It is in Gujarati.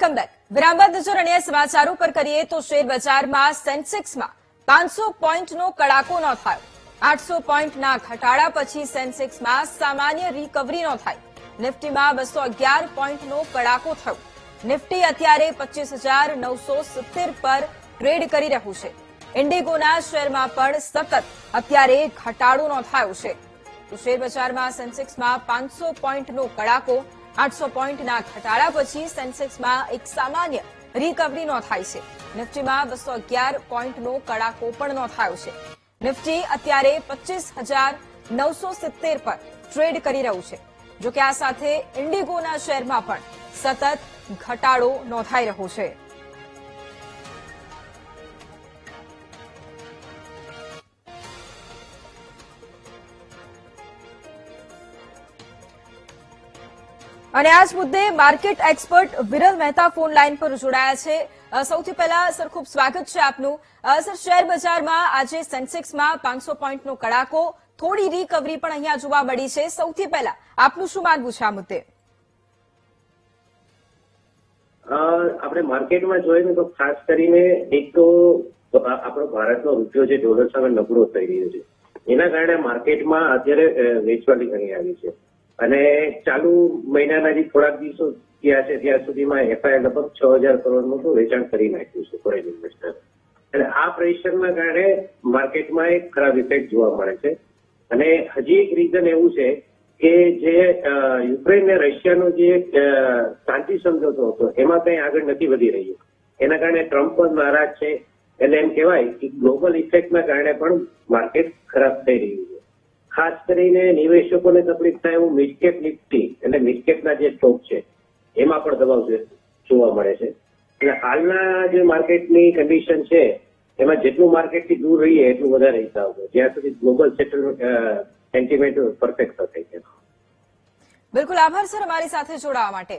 Welcome back. વિરામ બાદ નજર અન્ય સમાચારો પર કરીએ તો શેર બજારમાં સેન્સેક્સમાં 500 પોઈન્ટનો કડાકો નોંધાયો। 800 પોઈન્ટના ઘટાડા પછી સેન્સેક્સમાં સામાન્ય રિકવરી નોંધાઈ। નિફ્ટીમાં 211 પોઈન્ટનો કડાકો થયો। નિફ્ટી અત્યારે 25,970 પર ટ્રેડ કરી રહ્યું છે। ઇન્ડિગોના શેરમાં પણ સતત અત્યારે ઘટાડો નોંધાયો છે। તો શેર બજારમાં સેન્સેક્સમાં 500 પોઈન્ટનો કડાકો, 800 પોઈન્ટના ઘટાડા પછી સેન્સેક્સમાં એક સામાન્ય રિકવરી નોંધાઈ છે। નિફ્ટીમાં 211 પોઈન્ટનો કડાકો પણ નોંધાયો છે। નિફ્ટી અત્યારે 25,970 પર ટ્રેડ કરી રહ્યું છે। જો કે આ સાથે ઇન્ડિગોના શેરમાં પણ સતત ઘટાડો નોંધાઈ રહ્યો છે। અને આ જ મુદ્દે market expert Viral Mehta phone line પર જોડાયા છે। સૌથી પહેલા સર ખૂબ સ્વાગત છે આપનું। સર, શેર બજારમાં આજે સેન્સેક્સમાં 500 પોઈન્ટનો કડાકો, થોડી રિકવરી પણ અહીંયા જોવા મળી છે। સૌથી પહેલા આપનું શું માનવું છે આ મુદ્દે? આપણે માર્કેટમાં જોઈએ ને તો ખાસ કરીને એક તો આપણો ભારતનો રૂપિયો જે ડોલર સામે નબળો થઈ રહ્યો છે, એના કારણે માર્કેટમાં અત્યારે વેચવાલી ઘણી આવી છે। અને ચાલુ મહિનાના જે થોડાક દિવસો થયા છે ત્યાં સુધીમાં એફઆઈ લગભગ 6,000 કરોડનું તો વેચાણ કરી નાખ્યું છે ફોરેન ઇન્વેસ્ટર। અને આ પ્રેશરના કારણે માર્કેટમાં એક ખરાબ ઇફેક્ટ જોવા મળે છે। અને હજી એક રીઝન એવું છે કે જે યુક્રેન અને રશિયાનો જે શાંતિ સમજોતો હતો એમાં કંઈ આગળ નથી વધી રહ્યું, એના કારણે ટ્રમ્પ પણ નારાજ છે। એટલે એમ કહેવાય કે ગ્લોબલ ઇફેક્ટના કારણે પણ માર્કેટ ખરાબ થઈ રહ્યું છે। ખાસ કરીને નિવેશકોને તકલીફ થાય એવું મિડકેપ નિફ્ટી એટલે મિડકેપના જે સ્ટોક છે એમાં પણ દબાવ જોવા મળે છે। એટલે હાલના જે માર્કેટની કન્ડિશન છે એમાં જેટલું માર્કેટથી દૂર રહીએ એટલું વધારે હિસાબ હોય, જ્યાં સુધી ગ્લોબલ સેન્ટિમેન્ટ પરફેક્ટ થશે। બિલકુલ, આભાર સર અમારી સાથે જોડાવા માટે।